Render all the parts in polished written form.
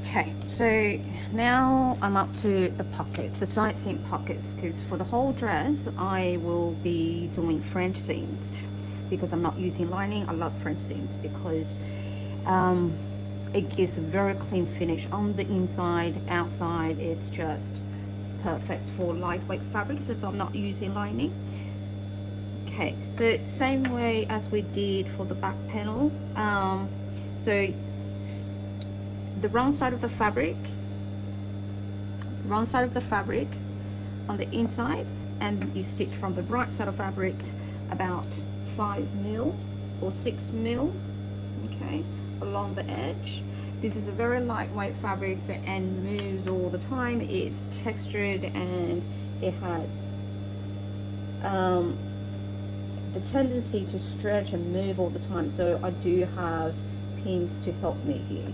Okay, so now I'm up to the pockets, the side seam pockets, because for the whole dress I will be doing French seams because I'm not using lining. I love French seams because it gives a very clean finish on the inside. Outside it's just perfect for lightweight fabrics if I'm not using lining. Okay, so same way as we did for the back panel. So the wrong side of the fabric on the inside, and you stitch from the right side of fabric about 5 mil or 6 mil, okay, along the edge. This is a very lightweight fabric and moves all the time. It's textured and it has the tendency to stretch and move all the time, so I do have pins to help me here.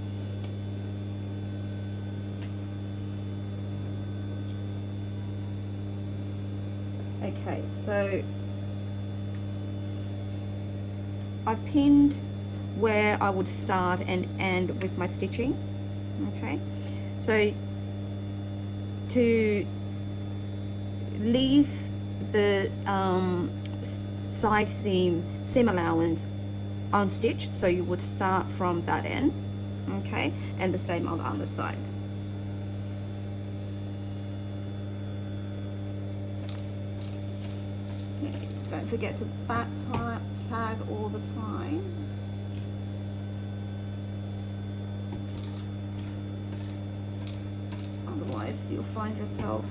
Okay, so I've pinned where I would start and end with my stitching. Okay, so to leave the side seam allowance unstitched, so you would start from that end, okay, and the same on the other side. Okay, don't forget to back tag all the time. Otherwise you'll find yourself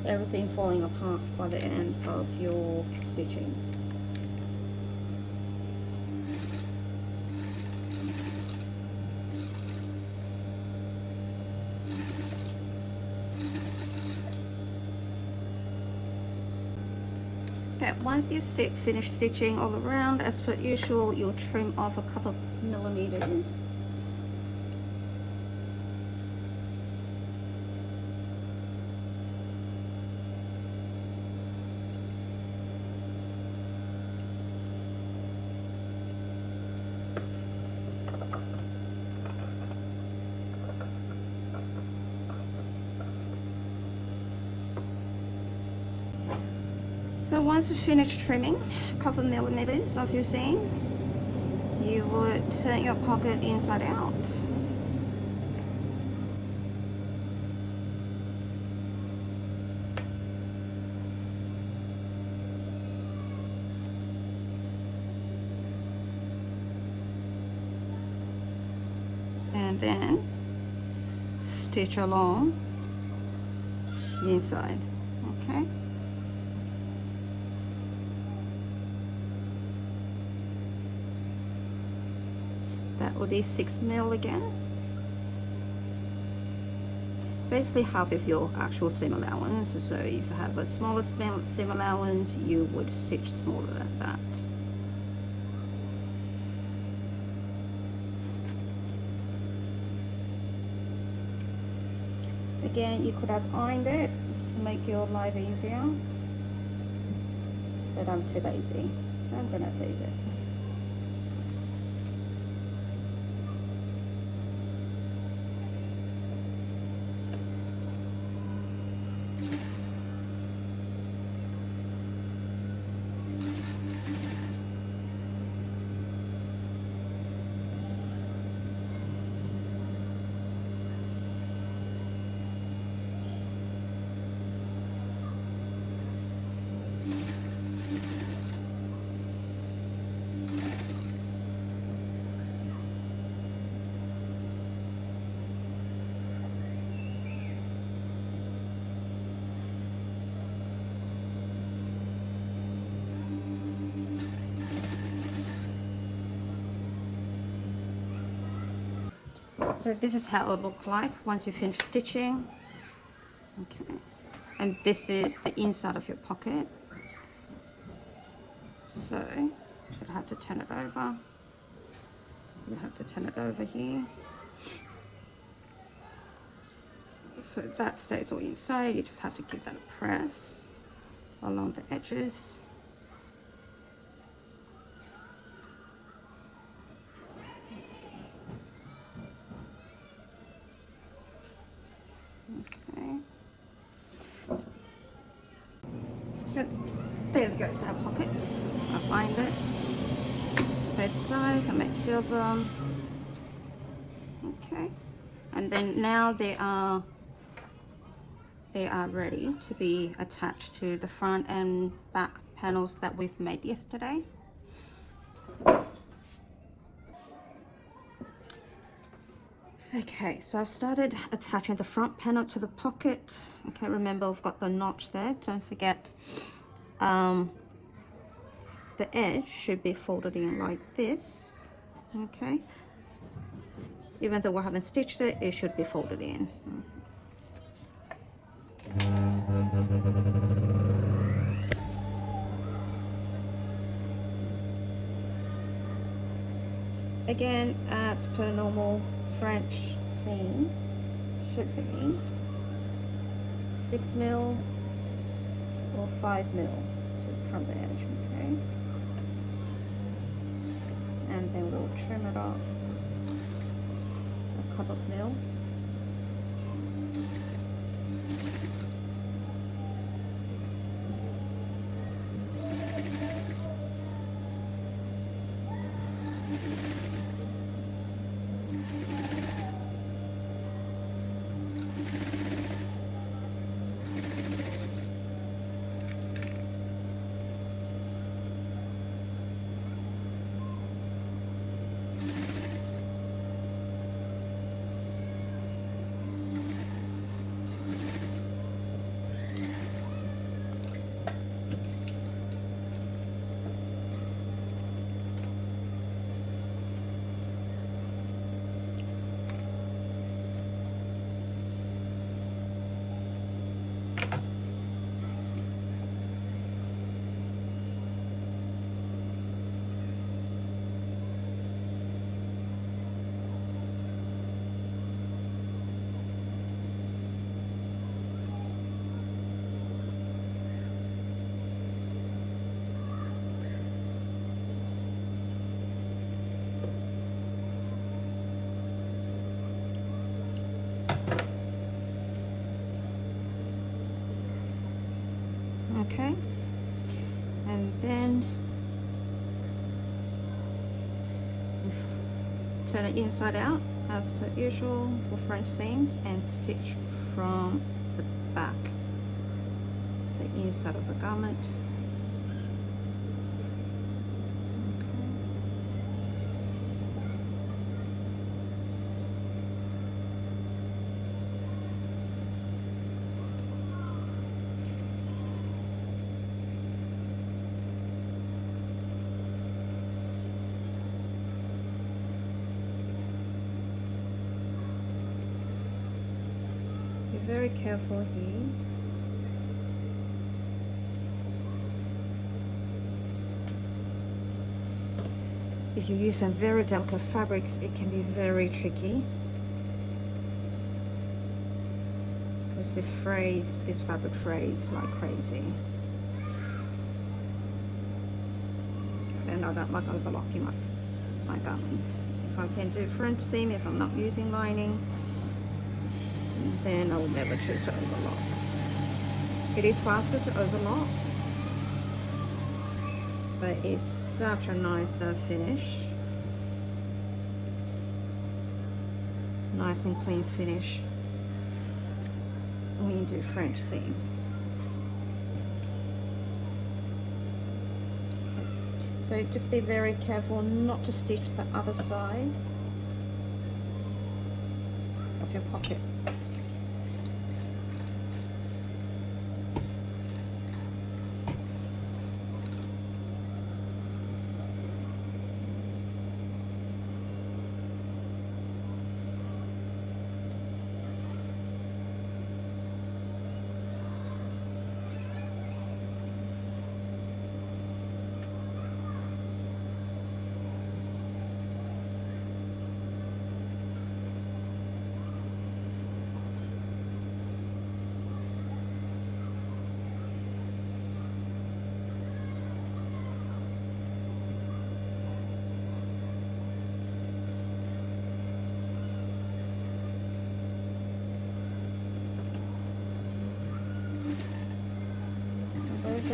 everything falling apart by the end of your stitching. Okay, once you finish stitching all around, as per usual, you'll trim off a couple of millimeters. So once you finish trimming a couple millimeters of your seam, you would turn your pocket inside out. And then stitch along the inside, okay? That would be 6 mil again. Basically half of your actual seam allowance. So if you have a smaller seam allowance, you would stitch smaller than that. Again, you could have ironed it to make your life easier, but I'm too lazy, so I'm gonna leave it. So this is how it looks like once you finish stitching. Okay, and this is the inside of your pocket. So you have to turn it over. You have to turn it over here. So that stays all inside. You just have to give that a press along the edges. dress goes have pockets. I find it. Both sides, I make 2 of them. Okay. And then now they are ready to be attached to the front and back panels that we've made yesterday. Okay, so I've started attaching the front panel to the pocket. Okay, remember we've got the notch there. Don't forget the edge should be folded in like this. Okay, even though we haven't stitched it, it should be folded in. Again, as per normal French seams, should be 6 mil or 5 mil from the edge, okay? And then we'll trim it off a couple of mil. Okay, and then turn it inside out as per usual for French seams and stitch from the back, the inside of the garment. Be very careful here. If you use some very delicate fabrics, it can be very tricky because it frays, this fabric frays like crazy. I don't like overlocking my garments. If I can do French seam, if I'm not using lining, then I will never choose to overlock. It is faster to overlock, but it's such a nice finish. Nice and clean finish when you do French seam. So just be very careful not to stitch the other side of your pocket.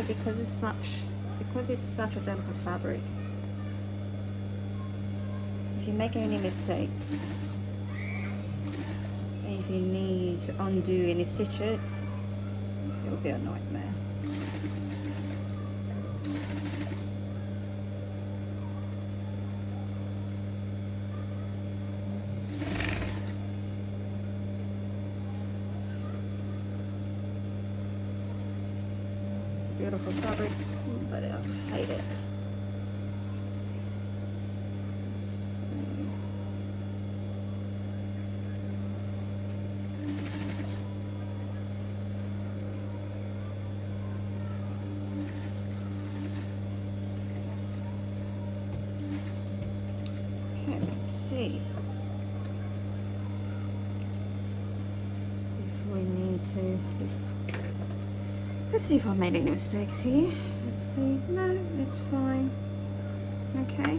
Because it's such because it's such a delicate fabric. If you make any mistakes, and if you need to undo any stitches, it will be a nightmare. It's a beautiful fabric, but I hate it. Let's see if we need to. Let's see if I made any mistakes here. Let's see. No, it's fine. Okay,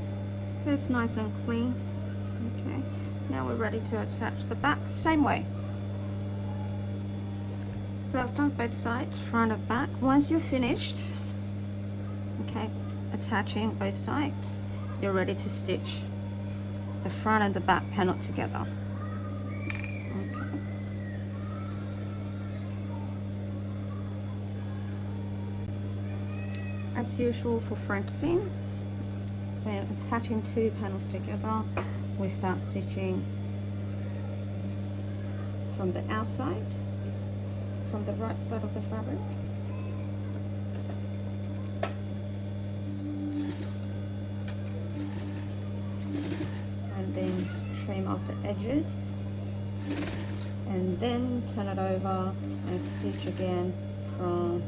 that's nice and clean. Okay, now we're ready to attach the back same way. So I've done both sides, front and back. Once you're finished, okay, attaching both sides, you're ready to stitch the front and the back panel together. Okay. As usual for French seam, when attaching two panels together, we start stitching from the outside, from the right side of the fabric. And then trim off the edges, and then turn it over and stitch again from